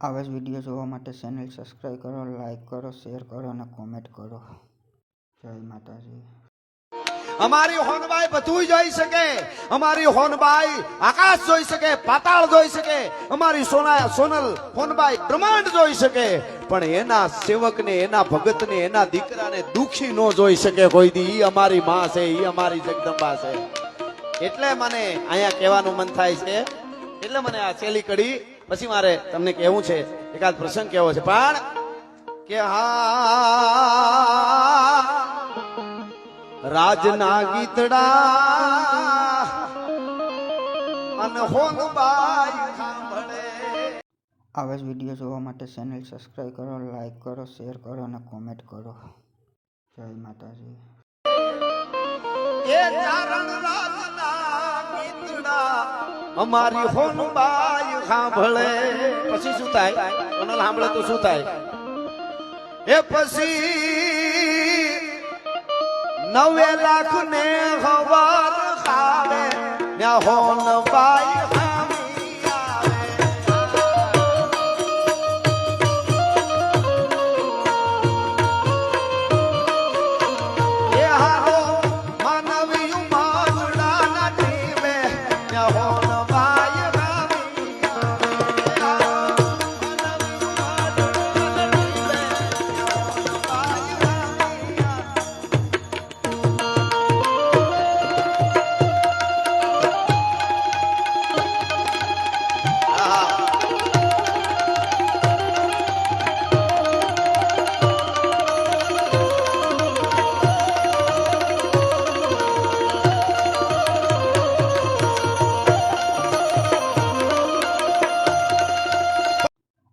આવા જ વિડીયો જોવા માટે ચેનલ સબસ્ક્રાઈબ કરો, લાઈક કરો, શેર કરો અને કોમેન્ટ કરો. જય માતાજી. અમારી હોનબાઈ બધું જોઈ શકે, અમારી હોનબાઈ આકાશ જોઈ શકે, પાતાળ જોઈ શકે, અમારી સોનલ હોનબાઈ બ્રહ્માંડ જોઈ શકે, પણ એના સેવકને, એના ભગતને, એના દીકરાને દુખી ન જોઈ શકે કોઈ દી. ઈ અમારી માં છે, ઈ અમારી જગદંબા છે. એટલે મને અહીંયા કહેવાનું મન થાય છે, એટલે મને આ છેલ્લી કડી પછી મારે તમને કહેવું છે, એકાદ પ્રસંગ કેવો છે. પણ કે હા રાજના ગીતડા અને હોનબાઈ સાંભળે. આવા જ વિડીયો જોવા માટે ચેનલ સબસ્ક્રાઈબ કરો, લાઈક કરો, શેર કરો અને કોમેન્ટ કરો. જય માતાજી. એ ચારણ રાજના ગીતડા અમારી હોનબાઈ સાંભળે. પછી શું થાય? કોને સાંભળે તો શું થાય? એ પછી 9 લાખ ને હવાર ખાવે ને હોનબાઈ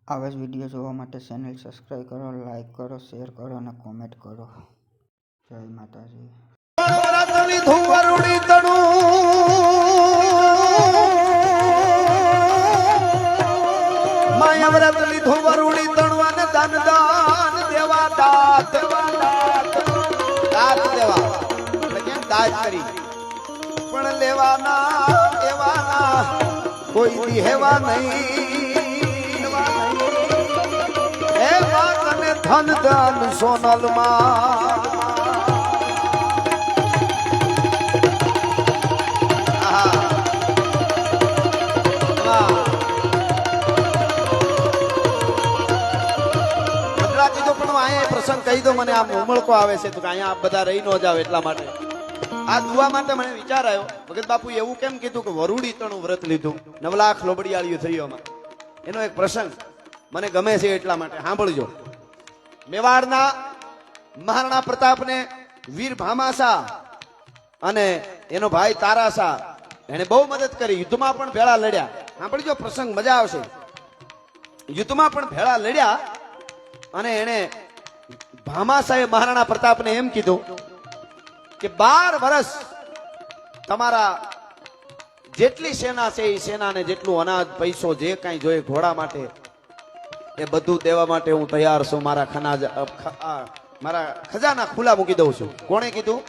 આવા જ વિડીયો જોવા માટે ચેનલ સબસ્ક્રાઈબ કરો, લાઈક કરો, શેર કરો અને કોમેન્ટ કરો. જય માતાજી. નવરાત્રિ ધુવરુડી તણું માયાવરાત્રિ ધુવરુડી તણું અને દાન દાન દેવા દાત દાત દેવા એટલે કેમ દાત કરી પણ લેવાના કોઈ દી હેવા નહીં. એ વાત અને ધન ધન સોનલ માં પ્રસંગ કહી દો. મને આમ ઉમળકો આવે છે તો કે અહીંયા આપ બધા રહી ન જાવ એટલા માટે આ દુઆ માટે મને વિચાર આવ્યો. ભગત બાપુ એવું કેમ કીધું કે વરુડી તણું વ્રત લીધું, 9 લાખ લોબડિયાળીઓ થયું એમાં? એનો એક પ્રસંગ મને ગમે છે એટલા માટે સાંભળજો. મેવાડના મહારાણા પ્રતાપને વીર ભામાસા અને એનો ભાઈ તારાસા એને બહુ મદદ કરી, યુદ્ધમાં પણ ભેળા લડ્યા. સાંભળજો પ્રસંગ, મજા આવશે. યુદ્ધમાં પણ ભેળા લડ્યા અને એને ભામાસાએ મહારાણા પ્રતાપને એમ કીધું કે 12 વર્ષ તમારા જેટલી સેના છે એ સેનાને જેટલું અનાજ, પૈસો, જે કાંઈ જોઈએ ઘોડા માટે એ બધું દેવા માટે હું તૈયાર છું. મારા ખજાના ખુલ્લા મૂકી દઉં છું. કોણે કીધું?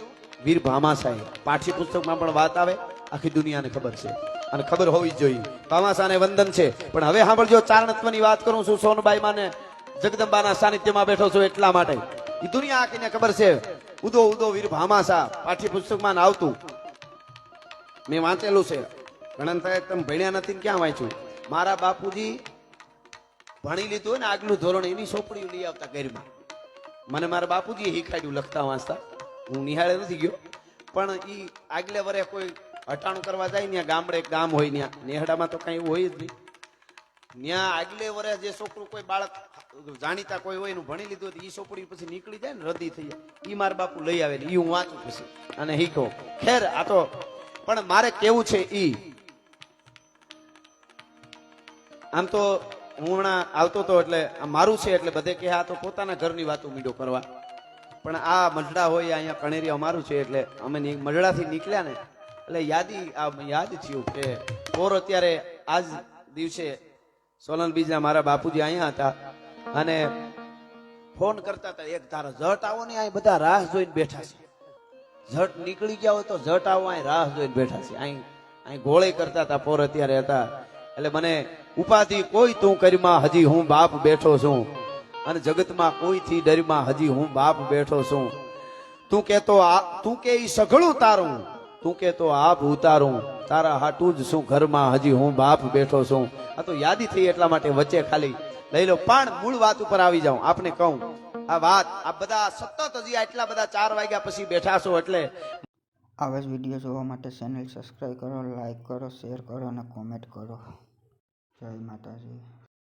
વીર ભામાસાએ. પાઠ્યપુસ્તકમાં પણ વાત આવે, આખી દુનિયાને ખબર છે અને ખબર હોવી જ જોઈએ. ભામાસાને વંદન છે. પણ હવે સાંભળજો, ચારણત્વની વાત કરું છું. સોનબાઈ માને જગદંબાના સાનિધ્યમાં બેઠો છું એટલા માટે. એ દુનિયા આખીને ખબર છે. ઉદો ઉદો વીર ભામાસા પાઠ્યપુસ્તકમાં આવતું, મેં વાંચેલું છે. ઘણા થાય તમે ભણ્યા નથી ને ક્યાં વાંચ્યું? મારા બાપુજી ભણી લીધું હોય ને આગલું ધોરણ, એની ચોપડીઓ લઈ આવતા ઘરમાં. મને મારા બાપુજી શીખાડ્યું લખતા વાંચતા. હું નિહાળે નથી ગયો, પણ એ આગલે વરે કોઈ હટાણું કરવા જાય ને ગામડે ગામ હોય ત્યાં નેહડામાં તો કઈ એવું હોય જ નહીં. ત્યાં આગલે વર્ષ જે છોકરું કોઈ બાળક જાણીતા કોઈ હોય એનું ભણી લીધું એ છોકરી પછી નીકળી જાય ને રદી થઈ જાય, એ મારા બાપુ લઈ આવે ને એ હું વાંચું પછી અને શીખો. ખેર આ તો પણ મારે કેવું છે ઈ આમ તો હું હમણાં આવતો હતો એટલે આ મારું છે એટલે બધે કે આ તો પોતાના ઘરની વાતો મીડો કરવા, પણ આ મઢડા હોય અહીંયા કણેરી અમારું છે એટલે અમે મઢડાથી નીકળ્યા ને એટલે યાદ થયું કે પોર અત્યારે આજ દિવસે સોનલ બીજના મારા બાપુજી અહીંયા હતા અને ફોન કરતા હતા, એક તારા ઝટ આવો ને, અહીં બધા રાહ જોઈને બેઠા છે. ઝટ નીકળી ગયા હોય તો ઝટ આવો, અહીં રાહ જોઈને બેઠા છે. અહીં ગોળે કરતા હતા પોર અત્યારે હતા એટલે મને ઉપાધિ કોઈ તું કરીમાં હજી હું બાપ બેઠો છું અને જગતમાં કોઈથી ડરમાં હજી હું બાપ બેઠો છું તું કે ઈ સઘળું તારું તું કે તો આપ ઉતારું તારા હાટું જ શું ઘરમાં હજી હું બાપ બેઠો છું આ તો યાદી થઈ એટલા માટે વચ્ચે ખાલી લઈ લો પણ મૂળ વાત ઉપર આવી જાઉં આપને કહું આ વાત આ બધા સતત હજી આટલા બધા 4 વાગ્યા પછી બેઠા છો એટલે આવા જ વિડીયો જોવા માટે ચેનલ સબસ્ક્રાઈબ કરો, લાઈક કરો, શેર કરો અને કોમેન્ટ કરો. જય માતાજી.